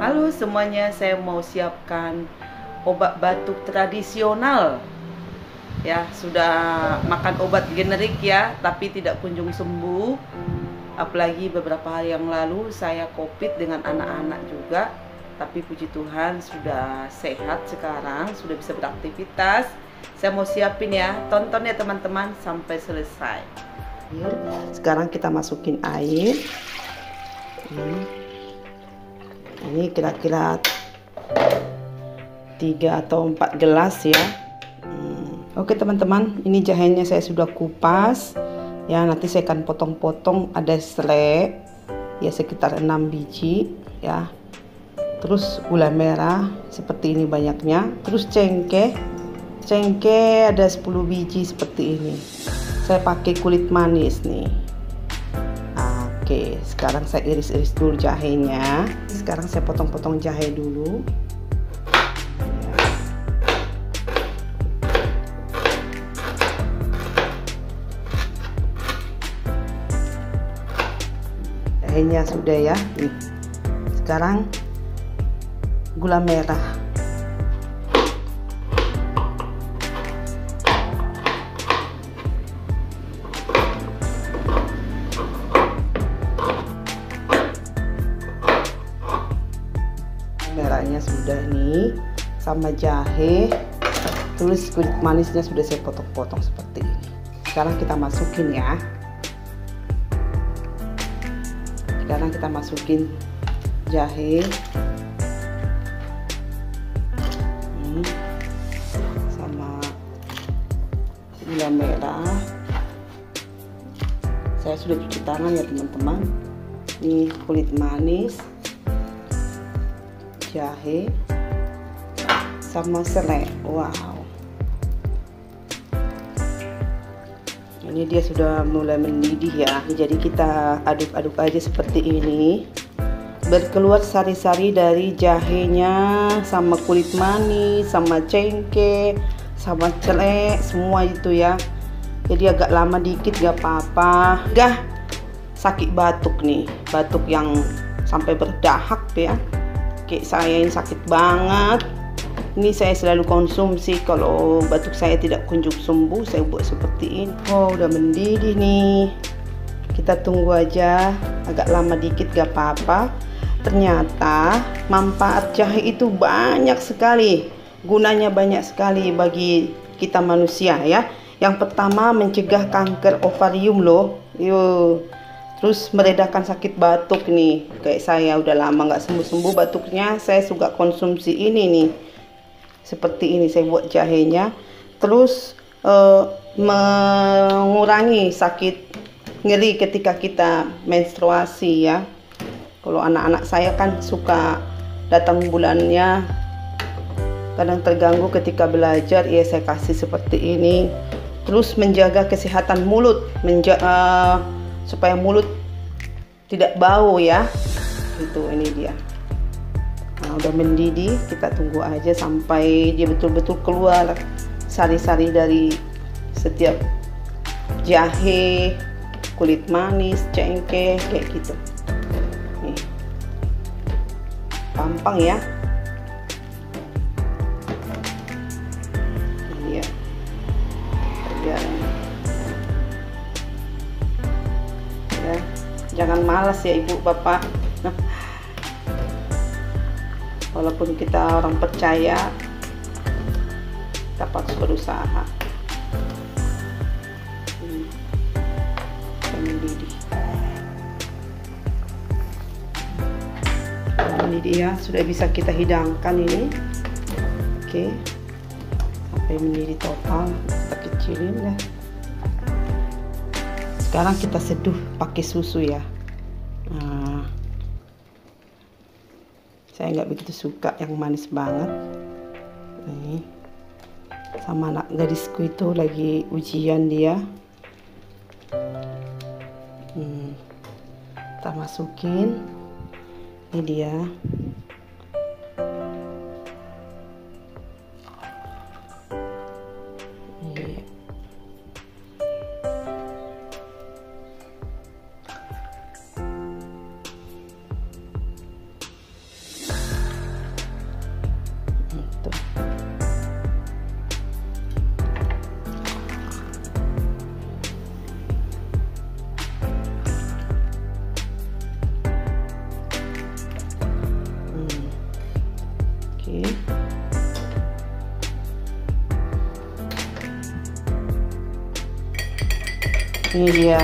Halo semuanya, saya mau siapkan obat batuk tradisional. Ya, sudah makan obat generik ya, tapi tidak kunjung sembuh. Apalagi beberapa hari yang lalu saya COVID dengan anak-anak juga. Tapi puji Tuhan sudah sehat sekarang, sudah bisa beraktivitas. Saya mau siapin ya, tonton ya teman-teman sampai selesai. Sekarang kita masukin air. Ini kira-kira 3 atau 4 gelas ya. Oke teman-teman, ini jahenya saya sudah kupas ya. Nanti saya akan potong-potong. Ada selai ya sekitar 6 biji ya. Terus gula merah seperti ini banyaknya. Terus cengkeh ada 10 biji seperti ini. Saya pakai kulit manis nih. Oke, sekarang saya iris-iris dulu jahenya. Sekarang saya potong-potong jahe dulu. Jahenya sudah ya. Nih. Sekarang gula merah. Merahnya sudah nih, sama jahe. Terus kulit manisnya sudah saya potong-potong seperti ini. Sekarang kita masukin ya. Sekarang kita masukin jahe sama gula merah. Saya sudah cuci tangan ya teman-teman. Ini kulit manis, jahe sama selai. Wow, ini dia sudah mulai mendidih ya. Jadi kita aduk-aduk aja seperti ini. Berkeluar sari-sari dari jahenya sama kulit manis sama cengkeh sama selai semua itu ya. Jadi agak lama dikit gak apa-apa. Gak sakit batuk nih, batuk yang sampai berdahak ya. Kayak saya ini sakit banget. Ini saya selalu konsumsi kalau batuk saya tidak kunjung sembuh, saya buat seperti ini. Oh, udah mendidih nih. Kita tunggu aja, agak lama dikit gak apa-apa. Ternyata manfaat jahe itu banyak sekali. Gunanya banyak sekali bagi kita manusia ya. Yang pertama mencegah kanker ovarium loh. Yuk. Terus meredakan sakit batuk nih. Kayak saya udah lama nggak sembuh-sembuh batuknya, saya suka konsumsi ini nih. Seperti ini saya buat jahenya. Terus mengurangi sakit nyeri ketika kita menstruasi ya. Kalau anak-anak saya kan suka datang bulannya kadang terganggu ketika belajar, ya saya kasih seperti ini. Terus menjaga kesehatan mulut, supaya mulut tidak bau ya. Itu ini dia. Nah, udah mendidih, kita tunggu aja sampai dia betul-betul keluar sari-sari dari setiap jahe, kulit manis, cengkeh kayak gitu. Nih. Gampang ya. Iya. Ya. Ya. Jangan malas ya ibu bapak. Walaupun kita orang percaya, kita harus berusaha. Mendidih. Mendidih ya, sudah bisa kita hidangkan ini. Oke. Sampai mendidih total, kita kecilin ya. Sekarang kita seduh pakai susu ya. Nah, saya nggak begitu suka yang manis banget. Nih, sama anak gadisku itu lagi ujian dia. Kita masukin. Ini dia. Oke. Ini dia.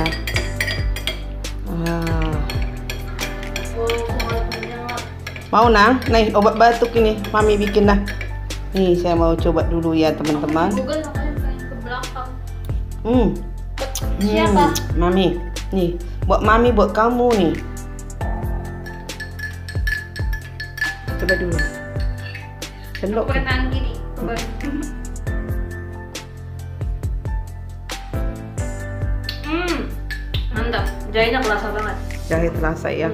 Mau nang? Nih obat batuk ini, mami bikin dah. Nih saya mau coba dulu ya teman-teman. Ke belakang. Siapa? Mami. Nih, buat mami, buat kamu nih. Coba dulu. Celok. Pakai tangan gini. Mantap. Jahenya kerasa banget. Jahe terasa ya.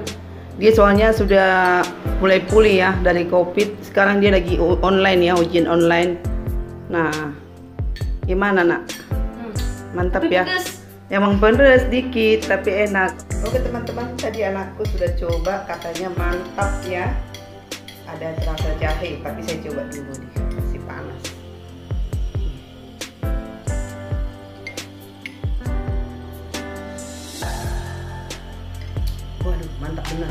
Dia soalnya sudah mulai pulih ya dari COVID. Sekarang dia lagi online ya, ujian online. Nah, gimana nak? Mantap tapi ya. pedes. Emang pedes dikit tapi enak. Oke teman-teman, tadi anakku sudah coba, katanya mantap ya. Ada terasa jahe, tapi saya coba dulu nih, masih panas. Waduh, mantap benar.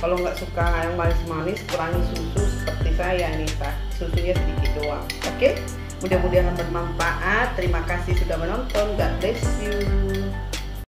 Kalau nggak suka yang manis-manis, kurangi susu seperti saya nih, susunya sedikit doang. Oke, mudah-mudahan bermanfaat. Terima kasih sudah menonton. God bless you.